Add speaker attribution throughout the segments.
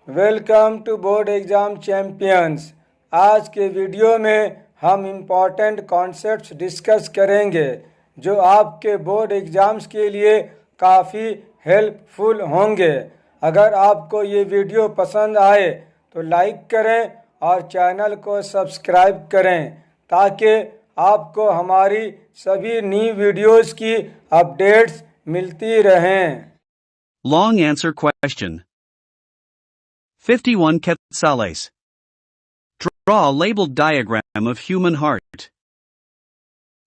Speaker 1: Welcome to board exam champions. आज के video में हम इम्पॉर्टेंट कॉन्सेप्ट्स डिस्कस करेंगे जो आपके बोर्ड एग्ज़ाम्स के लिए काफ़ी हेल्पफुल होंगे। अगर आपको ये वीडियो पसंद आए तो लाइक करें और चैनल को सब्सक्राइब करें ताकि आपको हमारी सभी न्यू वीडियोस की अपडेट्स मिलती रहें।
Speaker 2: Long answer question. 51 Quetzales. Draw a labeled diagram of human heart.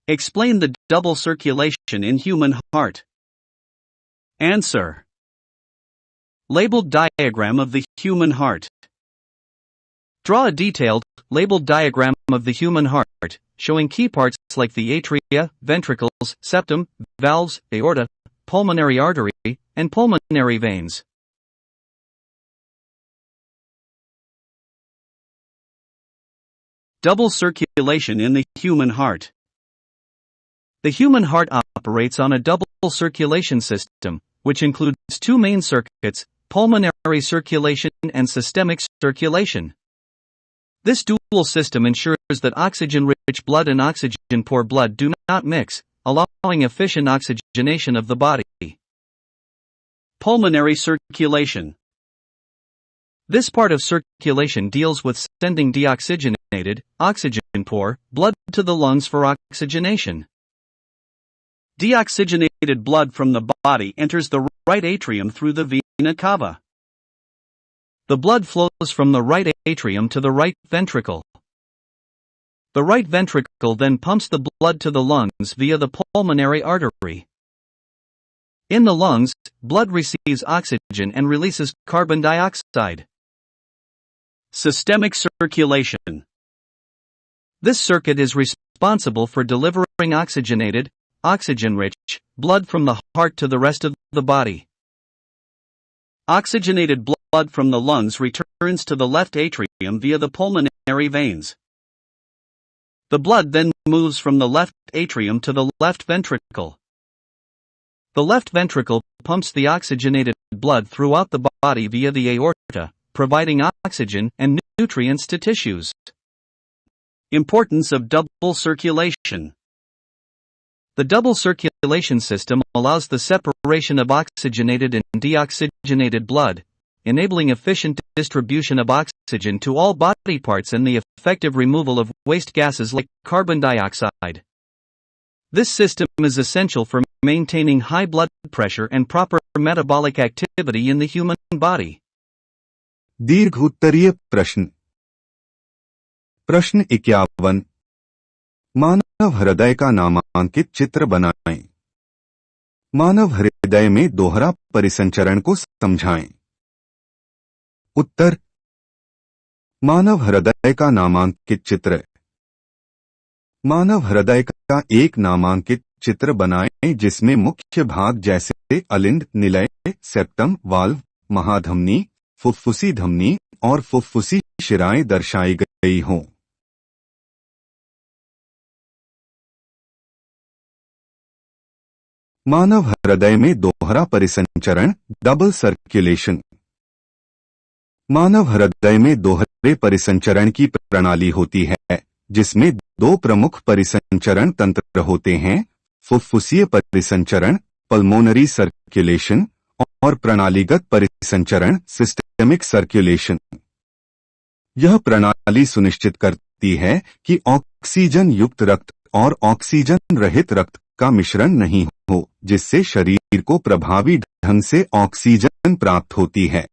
Speaker 2: Explain the double circulation in human heart. Answer. Labeled diagram of the human heart. Draw a detailed, labeled diagram of the human heart, showing key parts like the atria, ventricles, septum, valves, aorta, pulmonary artery, and pulmonary veins. Double circulation in the human heart. The human heart operates on a double circulation system, which includes two main circuits, pulmonary circulation and systemic circulation. This dual system ensures that oxygen-rich blood and oxygen-poor blood do not mix, allowing efficient oxygenation of the body. Pulmonary circulation. This part of circulation deals with sending deoxygenated, oxygen-poor, blood to the lungs for oxygenation. Deoxygenated blood from the body enters the right atrium through the vena cava. The blood flows from the right atrium to the right ventricle. The right ventricle then pumps the blood to the lungs via the pulmonary artery. In the lungs, blood receives oxygen and releases carbon dioxide. Systemic circulation. This circuit is responsible for delivering oxygenated, oxygen-rich blood from the heart to the rest of the body. Oxygenated blood from the lungs returns to the left atrium via the pulmonary veins. The blood then moves from the left atrium to the left ventricle. The left ventricle pumps the oxygenated blood throughout the body via the aorta, providing oxygen and nutrients to tissues. Importance of double circulation. The double circulation system allows the separation of oxygenated and deoxygenated blood, enabling efficient distribution of oxygen to all body parts and the effective removal of waste gases like carbon dioxide. This system is essential for maintaining high blood pressure and proper metabolic activity in the human body.
Speaker 3: दीर्घ उत्तरीय प्रश्न। प्रश्न 51। मानव हृदय का नामांकित चित्र बनाएं। मानव हृदय में दोहरा परिसंचरण को समझाएं। उत्तर। मानव हृदय का नामांकित चित्र। मानव हृदय का एक नामांकित चित्र बनाएं जिसमें मुख्य भाग जैसे अलिंद, निलय, सेप्टम, वाल्व, महाधमनी, फुफ्फुसी धमनी और फुफ्फुसी शिराएं दर्शाई गई हों। मानव हृदय में दोहरा परिसंचरण, डबल सर्कुलेशन। मानव हृदय में दोहरे परिसंचरण की प्रणाली होती है जिसमें दो प्रमुख परिसंचरण तंत्र होते हैं, फुफ्फुसीय परिसंचरण, पल्मोनरी सर्कुलेशन, और प्रणालीगत परिसंचरण, सिस्टेमिक सर्कुलेशन। यह प्रणाली सुनिश्चित करती है कि ऑक्सीजन युक्त रक्त और ऑक्सीजन रहित रक्त का मिश्रण नहीं हो, जिससे शरीर को प्रभावी ढंग से ऑक्सीजन प्राप्त होती है।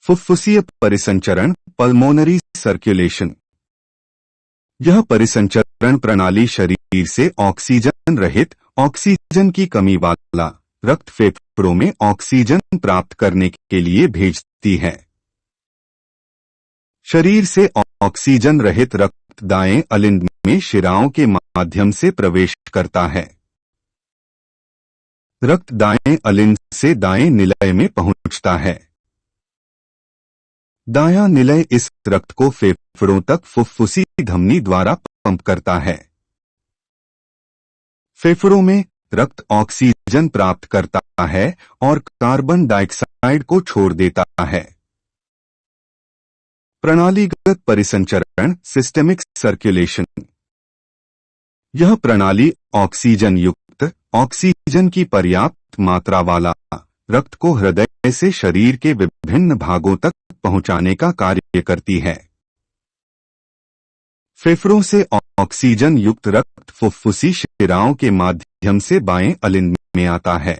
Speaker 3: फुफ्फुसीय परिसंचरण, पल्मोनरी सर्कुलेशन। यह परिसंचरण प्रणाली शरीर से ऑक्सीजन रहित, ऑक्सीजन की कमी वाला रक्त फेफड़ों में ऑक्सीजन प्राप्त करने के लिए भेजती है। शरीर से ऑक्सीजन रहित रक्त दाएं अलिंद में शिराओं के माध्यम से प्रवेश करता है। रक्त दाएं अलिंद से दाएं निलय में पहुंचता है। दायां निलय इस रक्त को फेफड़ों तक फुफ्फुसी धमनी द्वारा पंप करता है। फेफड़ों में रक्त ऑक्सीजन प्राप्त करता है और कार्बन डाइऑक्साइड को छोड़ देता है। प्रणालीगत परिसंचरण, सिस्टेमिक सर्कुलेशन। यह प्रणाली ऑक्सीजन युक्त, ऑक्सीजन की पर्याप्त मात्रा वाला रक्त को हृदय से शरीर के विभिन्न भागों तक पहुंचाने का कार्य करती है। फेफड़ों से ऑक्सीजन युक्त रक्त फुफ्फुसी शिराओं के माध्यम से बाएं अलिंद में आता है।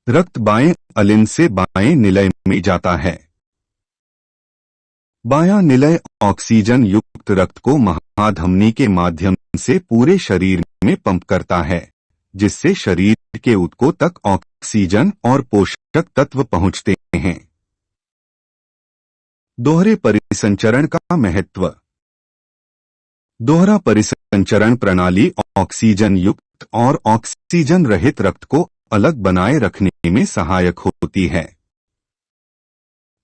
Speaker 3: रक्त बाएं अलिंद से बाएं निलय में जाता है। बायां निलय ऑक्सीजन युक्त रक्त को महाधमनी के माध्यम से पूरे शरीर में पंप करता है, जिससे शरीर के ऊतकों तक ऑक्सीजन और पोषक तत्व पहुंचते हैं। दोहरे परिसंचरण का महत्व। दोहरा परिसंचरण प्रणाली ऑक्सीजन युक्त और ऑक्सीजन रहित रक्त को अलग बनाए रखने में सहायक होती है।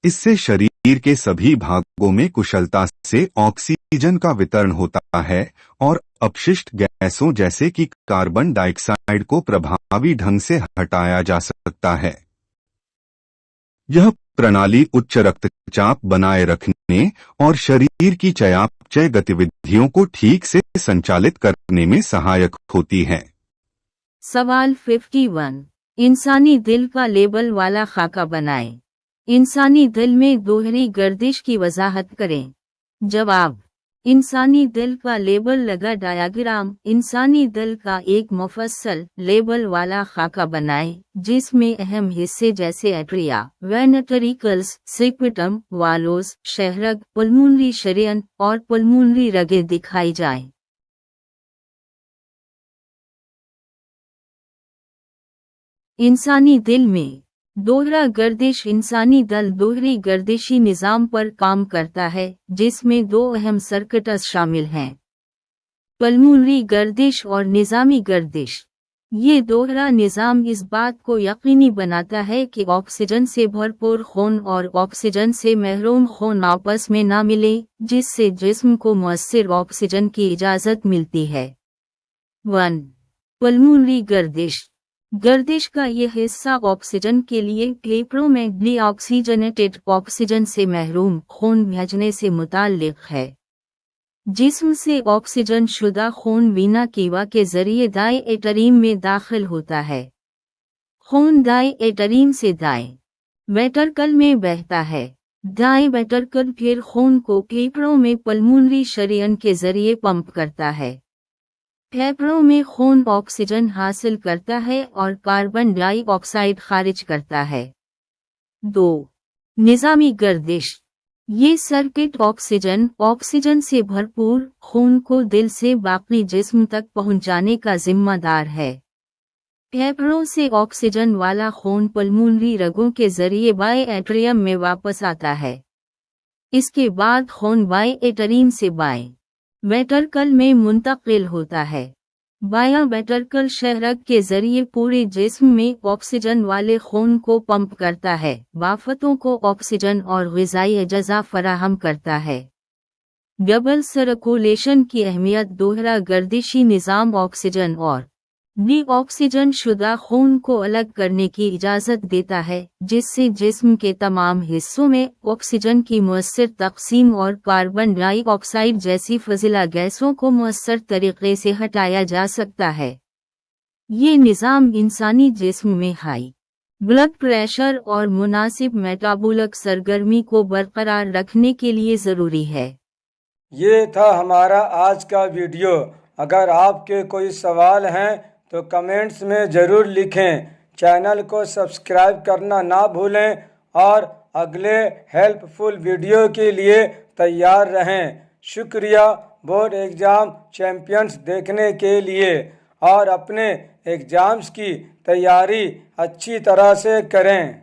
Speaker 3: इससे शरीर के सभी भागों में कुशलता से ऑक्सीजन का वितरण होता है और अपशिष्ट गैसों जैसे कि कार्बन डाइऑक्साइड को प्रभावी ढंग से हटाया जा सकता है। यह प्रणाली उच्च रक्तचाप बनाए रखने और शरीर की चयापचय गतिविधियों को ठीक से संचालित करने में सहायक होती है।
Speaker 4: सवाल 51। इंसानी दिल का लेबल वाला खाका बनाएं। इंसानी दिल में दोहरी गर्दिश की वजाहत करें। जवाब। इंसानी दिल का लेबल लगा डायाग्राम। इंसानी दिल का एक मुफस्सल लेबल वाला खाका बनाएं, जिसमें अहम हिस्से जैसे एट्रिया, वेंट्रिकल्स, सिक्विटम, वालोस, शहरग, पुल्मोनरी शरीयन और पुल्मोनरी रगें दिखाई जाएं। इंसानी दिल में दोहरा गर्दिश। इंसानी दिल दोहरी गर्दिशी निज़ाम पर काम करता है, जिसमें दो अहम सर्किट्स शामिल हैं, पल्मोनरी गर्दिश और निज़ामी गर्दिश। ये दोहरा निज़ाम इस बात को यकीनी बनाता है कि ऑक्सीजन से भरपूर खून और ऑक्सीजन से महरूम खून आपस में ना मिले, जिससे जिस्म को मुअस्सिर ऑक्सीजन की इजाज़त मिलती है। 1. पल्मोनरी गर्दिश। गर्दिश का यह हिस्सा ऑक्सीजन के लिए फेफड़ों में डीऑक्सीजनेटेड ऑक्सीजन से महरूम खून भेजने से मुताल्लिक है। जिस्म से ऑक्सीजन शुदा खून वीना कीवा के जरिए दाएं एटरीम में दाखिल होता है। खून दाएं एटरीम से दाएं वेंट्रिकल में बहता है। दाएं वेंट्रिकल फिर खून को फेफड़ों में पल्मोनरी शरीयन के जरिए पंप करता है। फेफड़ों में खून ऑक्सीजन हासिल करता है और कार्बन डाइऑक्साइड खारिज करता है। 2. निज़ामी गर्दिश। ये सर्किट ऑक्सीजन से भरपूर खून को दिल से बाकी जिस्म तक पहुंचाने का जिम्मेदार है। फेफड़ों से ऑक्सीजन वाला खून पल्मोनरी रगों के जरिए बाएं एट्रियम में वापस आता है। इसके बाद खून बाएं एटरीम से बाएं वेंट्रिकल में मुंतकिल होता है। बायां वेंट्रिकल शहरग के जरिए पूरे जिस्म में ऑक्सीजन वाले खून को पंप करता है, वाफतों को ऑक्सीजन और ग़िज़ाई अज़ा फराहम करता है। डबल सर्कुलेशन की अहमियत। दोहरा गर्दिशी निज़ाम ऑक्सीजन और डीऑक्सीजन शुदा खून को अलग करने की इजाज़त देता है, जिससे जिस्म के तमाम हिस्सों में ऑक्सीजन की मुअस्सिर तक़सीम और कार्बन डाइऑक्साइड जैसी फज़ीला गैसों को मुअस्सर तरीक़े से हटाया जा सकता है। ये निज़ाम इंसानी जिस्म में हाई ब्लड प्रेशर और मुनासिब मेटाबॉलिक सरगर्मी को बरकरार रखने के लिए ज़रूरी है।
Speaker 1: ये था हमारा आज का वीडियो। अगर आपके कोई सवाल हैं तो कमेंट्स में ज़रूर लिखें। चैनल को सब्सक्राइब करना ना भूलें और अगले हेल्पफुल वीडियो के लिए तैयार रहें। शुक्रिया बोर्ड एग्ज़ाम चैम्पियंस देखने के लिए, और अपने एग्ज़ाम्स की तैयारी अच्छी तरह से करें।